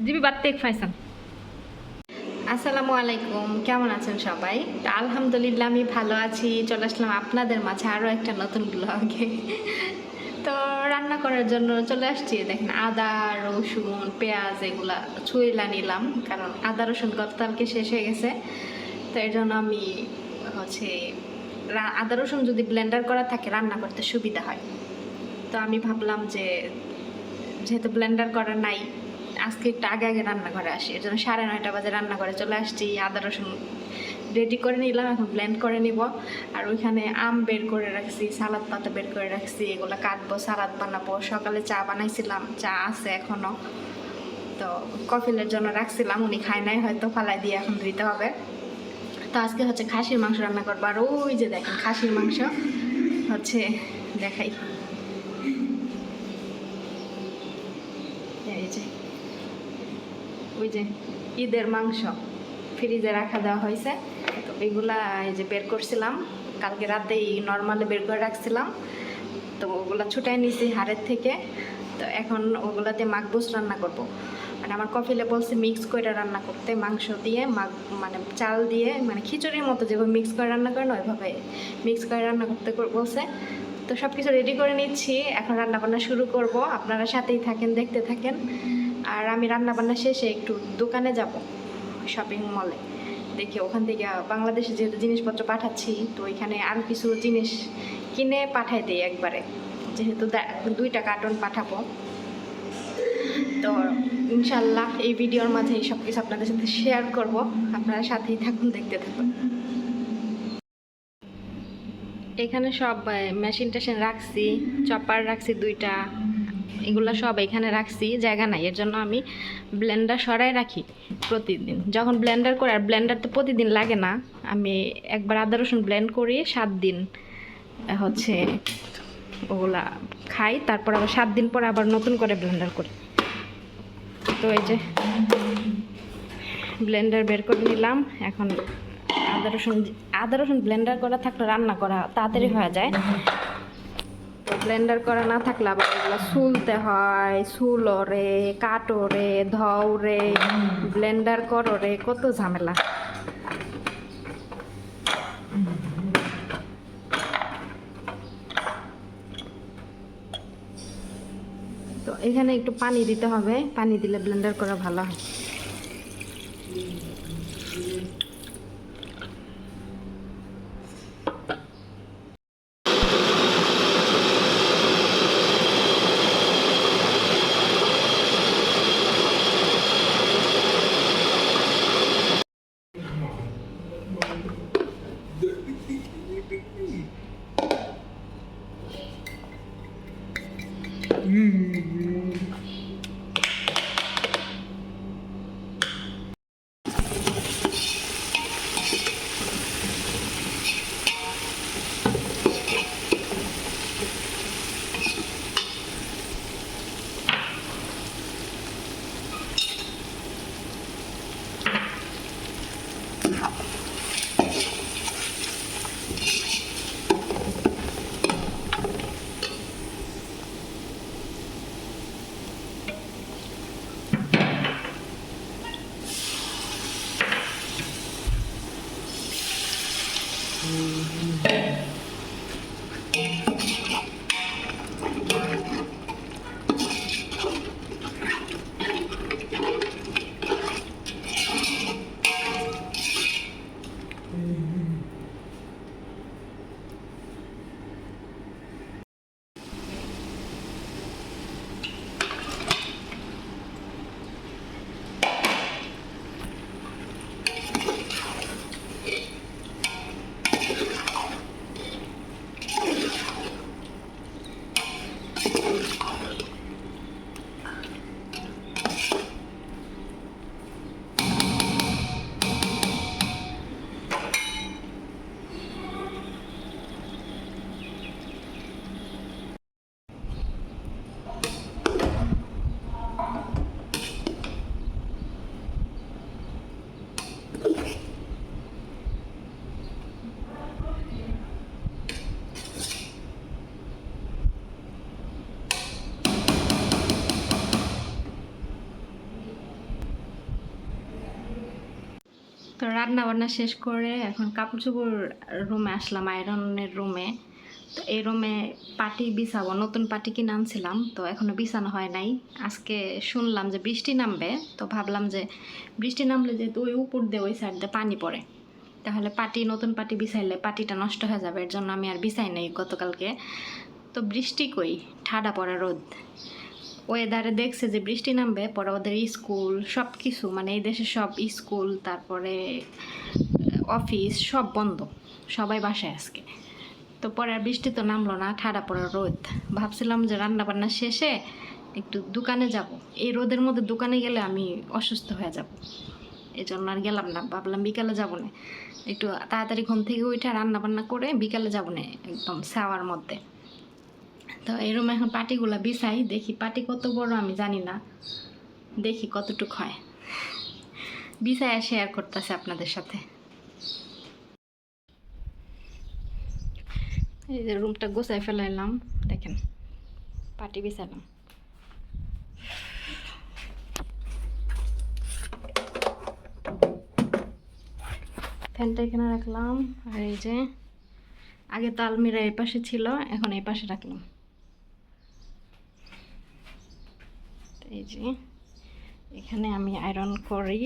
GB বাত্তেক ফাইসান। আসসালামু আলাইকুম, কেমন আছেন সবাই? তো আলহামদুলিল্লাহ আমি ভালো আছি। চলে আসলাম আপনাদের মাঝে আরও একটা নতুন ব্লগে। তো রান্না করার জন্য চলে আসছি। দেখেন আদা রসুন পেঁয়াজ এগুলা ছুঁইলা নিলাম, কারণ আদা রসুন গতকালকে শেষ হয়ে গেছে। তো এর জন্য আমি হচ্ছে আদা রসুন যদি ব্লেন্ডার করা থাকে রান্না করতে সুবিধা হয়। তো আমি ভাবলাম যে যেহেতু ব্লেন্ডার করা নাই, আজকে একটু আগে আগে রান্নাঘরে আসি, এর জন্য 9:30 বাজে রান্নাঘরে চলে আসছি। আদা রসুন রেডি করে নিলাম, এখন ব্লেন্ড করে নিব। আর ওইখানে আম বের করে রাখছি, সালাদ পাতা বের করে রাখছি, এগুলো কাটবো, সালাদ বানাবো। সকালে চা বানাইছিলাম, চা আছে এখনও। তো কফিলের জন্য রাখছিলাম, উনি খায় নাই, হয়তো ফালাই দিয়ে এখন ধুইতে হবে। তো আজকে হচ্ছে খাসির মাংস রান্না করবো। আর ওই যে দেখেন খাসির মাংস হচ্ছে, দেখাই, এই যে ওই যে ঈদের মাংস ফ্রিজে রাখা দেওয়া হয়েছে। তো এগুলা এই যে বের করছিলাম, কালকে রাতেই নর্মালে বের করে রাখছিলাম। তো ওগুলা ছুটাই নিয়েছি হাড়ের থেকে। তো এখন ওগুলাতে মাখবুস রান্না করব। মানে আমার কফিলে বলছে মিক্স করে রান্না করতে, মাংস দিয়ে মানে চাল দিয়ে, মানে খিচুড়ির মতো যেভাবে মিক্স করে রান্না করে না ওইভাবে মিক্স করে রান্না করতে বলছে। তো সব কিছু রেডি করে নিচ্ছি, এখন রান্নাবান্না শুরু করব। আপনারা সাথেই থাকেন, দেখতে থাকেন। আর আমি রান্নাবান্না শেষে একটু দোকানে যাব, শপিং মলে, দেখি ওখান থেকে বাংলাদেশে যেহেতু জিনিসপত্র পাঠাচ্ছি, তো ওইখানে আরও কিছু জিনিস কিনে পাঠাই দিই একবারে, যেহেতু 2টা কার্টন পাঠাবো। তো ইনশাল্লাহ এই ভিডিওর মাঝে এই সব কিছু আপনাদের সাথে শেয়ার করব। আপনারা সাথেই থাকুন, দেখতে থাকুন। এখানে সব মেশিন টেশিন রাখছি, চপার রাখছি 2টা, এগুলো সব এখানে রাখছি, জায়গা নাই, এর জন্য আমি ব্লেন্ডার সরাই রাখি প্রতিদিন। যখন ব্লেন্ডার করি, আর ব্লেন্ডার তো প্রতিদিন লাগে না, আমি একবার আদা রসুন ব্লেন্ড করি 7 দিন হচ্ছে ওগুলা খাই, তারপর আবার 7 দিন পর আবার নতুন করে ব্লেন্ডার করি। তো এই যে ব্লেন্ডার বের করে নিলাম। এখন আদা রসুন ব্লেন্ডার করা থাকলে রান্না করা তাড়াতাড়ি হয়ে যায়। তো ব্লেন্ডার করা না থাকলে আবার এগুলো সুলতে হয়, সুলো রে, কাটো রে, ধও রে, ব্লেন্ডার করো রে, কত ঝামেলা। তো এখানে একটু পানি দিতে হবে, পানি দিলে ব্লেন্ডার করা ভালো হয়। তো রান্না বান্না শেষ করে এখন কাপড় চোপড় রুমে আসলাম, আয়রনের রুমে। তো এই রুমে পাটি বিছাবো, নতুন পাটি কিনে আনছিলাম, তো এখনো বিছানো হয় নাই। আজকে শুনলাম যে বৃষ্টি নামবে, তো ভাবলাম যে বৃষ্টি নামলে যেহেতু ওই উপর দিয়ে ওই সাইড দিয়ে পানি পড়ে, তাহলে পাটি নতুন পাটি বিছাইলে পাটিটা নষ্ট হয়ে যাবে, এর জন্য আমি আর বিছাই নাই গতকালকে। তো বৃষ্টি কই, ঠাডা পড়ে রোদ। ওয়েদারে দেখছে যে বৃষ্টি নামবে, পরে ওদের স্কুল সব কিছু, মানে এই দেশে সব স্কুল তারপরে অফিস সব বন্ধ, সবাই বাসায় আজকে। তো পরে আর বৃষ্টি তো নামলো না, ঠাডা পড়ে রোদ। ভাবছিলাম যে রান্না বান্না শেষে একটু দোকানে যাব, এই রোদের মধ্যে দোকানে গেলে আমি অসুস্থ হয়ে যাব, এই জন্য আর গেলাম না। ভাবলাম বিকালে যাবো না, একটু তাড়াতাড়ি ঘুম থেকে উঠে রান্না বান্না করে বিকালে যাবো না একদম ছাওয়ার মধ্যে। তো এই রুমে এখন পাটিগুলো বিছাই, দেখি পাটি কত বড় আমি জানি না, দেখি কতটুকু হয়, বিছাইয়া শেয়ার করতেছে আপনাদের সাথে। এই যে রুমটা গোছাই ফেলাইলাম, দেখেন পাটি বিছাইলাম। ফ্যানটা এখানে রাখলাম, আর এই যে আগে তো আলমিরা এই পাশে ছিল, এখন এই পাশে রাখলাম। এই যে এখানে আমি আয়রন করি।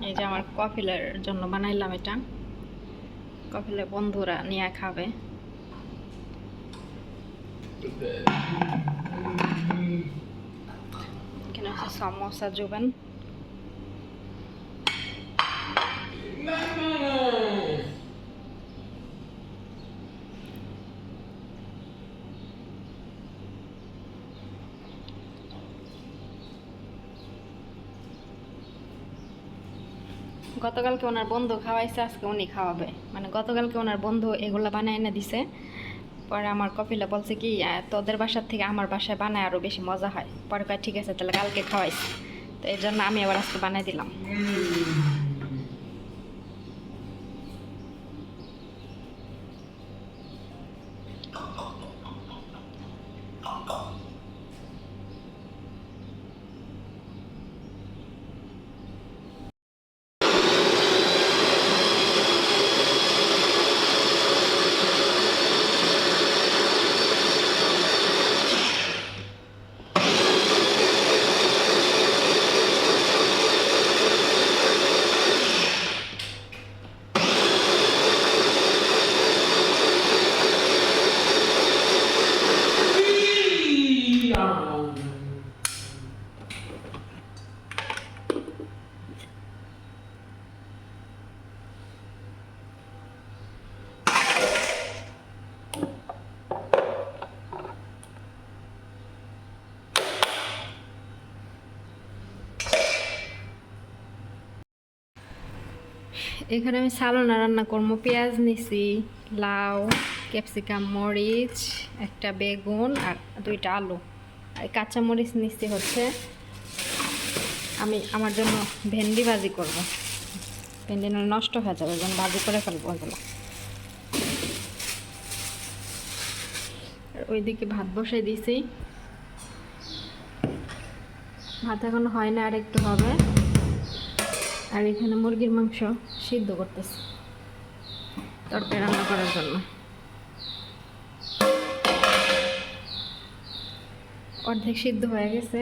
এই যে আমার কফিলের জন্য বানাইলাম এটা, কফিলের বন্ধুরা নিয়ে খাবে। এখানে আছে সমোসা জুবেন। গতকালকে ওনার বন্ধু খাওয়াইছে, আজকে উনি খাওয়াবে, মানে গতকালকে ওনার বন্ধু এগুলো বানায় এনে দিছে। পরে আমার কপিলা বলছে কি তোদের বাসার থেকে আমার বাসায় বানায় আরও বেশি মজা হয়। পরে কয় ঠিক আছে তাহলে কালকে খাওয়াইছি, তো এই জন্য আমি আবার আজকে বানাই দিলাম। এখানে আমি সালানা রান্না করবো। পেঁয়াজ নিছি, লাউ, ক্যাপসিকাম, মরিচ, একটা বেগুন আর 2টা আলু, আর কাঁচা মরিচ নিছি হচ্ছে আমি আমার জন্য ভেন্ডি ভাজি করব। ভেন্ডি নষ্ট হয়ে যাবে, যেন ভাজি করে ফেলবো ওগুলো। আর ওইদিকে ভাত বসাই দিয়েছি, ভাত এখন হয় না, আর একটু হবে। আর এখানে মুরগির মাংস সিদ্ধ করতেছি তরকারি রান্না করার জন্য। অর্ধেক সিদ্ধ হয়ে গেছে,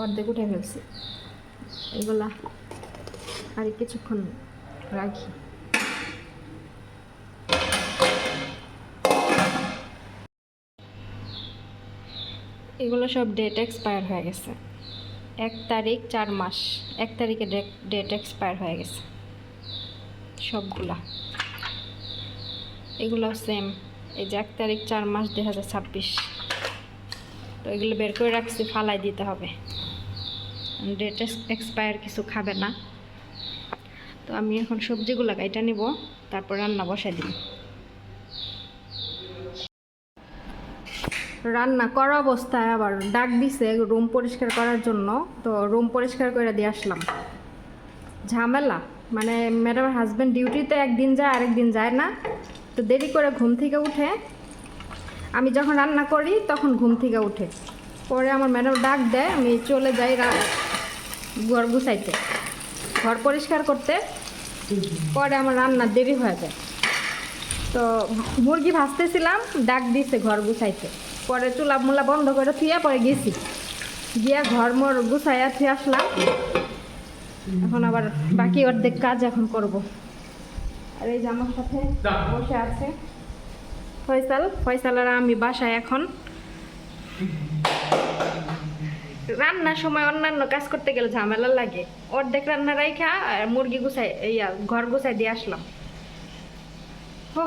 অর্ধেক উঠে ফেলছি। এগুলা আর কিছুক্ষণ রাখি। এগুলো সব ডেট এক্সপায়ার হয়ে গেছে। 1 তারিখ 4 মাস, 1 তারিখে ডেট এক্সপায়ার হয়ে গেছে সবগুলা। এগুলো সেম, এই যে 1 তারিখ 4 মাস 2026। তো এগুলো বের করে রাখছি, ফালাই দিতে হবে। ডেট এক্সপায়ার কিছু খাবে না। তো আমি এখন সবজিগুলো কাইটা নিব, তারপর রান্না বসাই দিব। রান্না করা অবস্থায় আবার ডাক দিছে রুম পরিষ্কার করার জন্য। তো রুম পরিষ্কার করে দিয়ে আসলাম। ঝামেলা, মানে ম্যাডামের হাজব্যান্ড ডিউটিতে একদিন যায় আরেক দিন যায় না। তো দেরি করে ঘুম থেকে উঠে, আমি যখন রান্না করি তখন ঘুম থেকে উঠে। পরে আমার ম্যাডাম ডাক দেয়, আমি চলে যাই ঘর গুছাইতে, ঘর পরিষ্কার করতে। পরে আমার রান্নার দেরি হয়ে যায়। তো মুরগি ভাজতেছিলাম, ডাক দিছে ঘর গুছাইতে। পরে চুলা মুলা বন্ধ করে থুয়ে পরে গেছি, গিয়া ঘর মর গুছাইয়া থুয়ে আসলাম। এখন আবার বাকি অর্ধেক কাজ এখন করব। আর এই যে আমার সাথে বসে আছে ফয়সাল আর আমি বাসায় এখন। রান্নার সময় অন্যান্য কাজ করতে গেলে ঝামেলা লাগে। অর্ধেক রান্না রাইখা মুরগি গুছাই ঘর গুছাই দিয়ে আসলাম। ও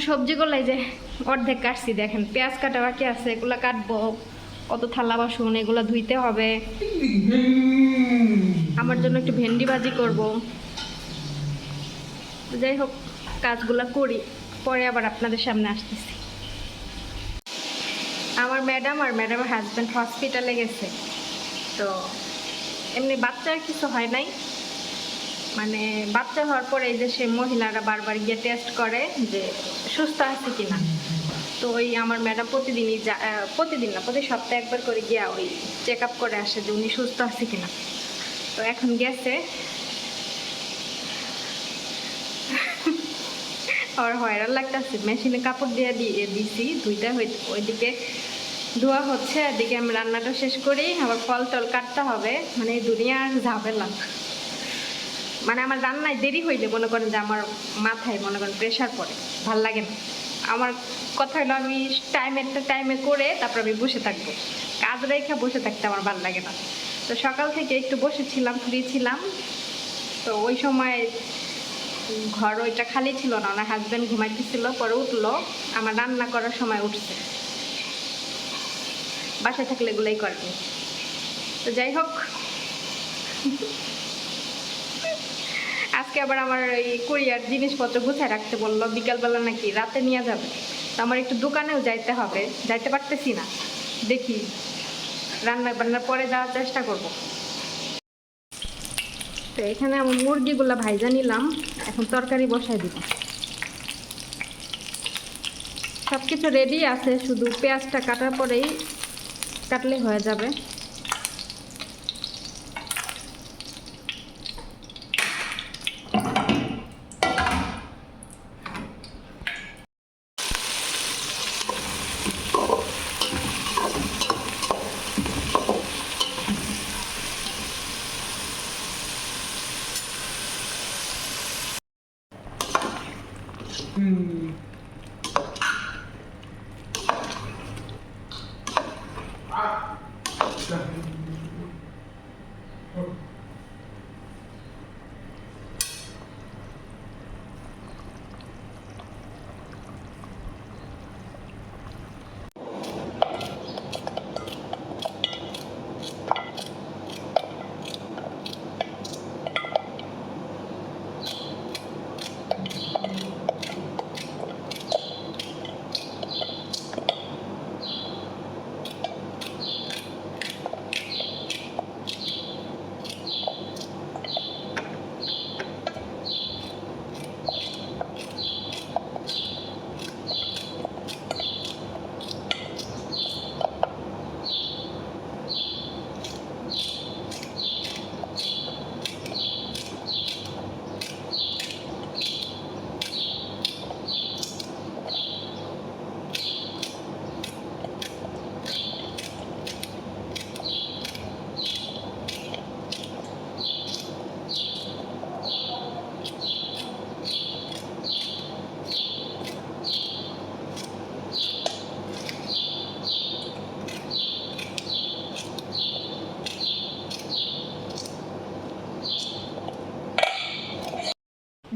সবজিগুলো এই যে অর্ধেক কাটছি, দেখেন পেঁয়াজ কাটা বাকি আছে, এগুলো কাটবো। কত থালা বাসন, এগুলো ধুইতে হবে। আমার জন্য একটু ভেন্ডি ভাজি করব। যাই হোক, কাজগুলো করি, পরে আবার আপনাদের সামনে আসতেছি। আমার ম্যাডাম আর ম্যাডামের হাজব্যান্ড হসপিটালে গেছে। তো এমনি বাচ্চার কিছু হয় নাই, মানে বাচ্চা হওয়ার পরে এই যে সে মহিলারা বারবার গিয়ে টেস্ট করে যে সুস্থ আছে কিনা। তো ওই আমার ম্যাডাম প্রতিদিনই প্রতিদিন না, প্রতি সপ্তাহে একবার করে গিয়া ওই চেক আপ করে আসে যে উনি সুস্থ আছে কিনা। তো এখন গেছে, আর হয়রান লাগতেছে। মেশিনে কাপড় দিয়ে দিছি, ধুইতে ওইদিকে ধোয়া হচ্ছে, এদিকে আমি রান্নাটা শেষ করি, আবার ফল টল কাটতে হবে। মানে এই দুনিয়ার ঝামেলা। মানে আমার রান্নায় দেরি হইলে মনে করেন যে আমার মাথায় মনে করেন প্রেশার পড়ে, ভাল লাগে না। আমার কথা হলো আমি টাইমে করে তারপর আমি বসে থাকবো। কাজ রেখে বসে থাকতে আমার ভাল লাগে না। তো সকাল থেকে একটু বসেছিলাম, ফ্রি ছিলাম। তো ওই সময় ঘর ওইটা খালি ছিল না, আমার হাজব্যান্ড ঘুমাইতেছিল, পরে উঠলো। আমার রান্না করার সময় উঠছে, বাসায় থাকলে এগুলোই করেনি। তো যাই হোক, আজকে আবার আমার এই কুরিয়ার জিনিসপত্র গুছায় রাখতে বললো, বিকালবেলা নাকি রাতে নিয়ে যাবে। তো আমার একটু দোকানেও যাইতে হবে, যাইতে পারতেছি না। দেখি রান্নার পরে যাওয়ার চেষ্টা করব। তো এখানে আমার মুরগিগুলো ভাইজা নিলাম, এখন তরকারি বসাই দিব। সব কিছু রেডি আছে, শুধু পেঁয়াজটা কাটার পরেই কাটলে হয়ে যাবে।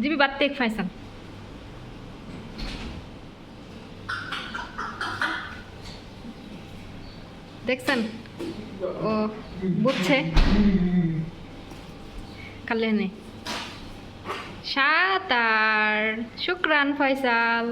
জিবি বাত্তেক ফাইসাল দেখছেন ও বুঝছে কালেনে 7 আর শুক্রান ফয়সাল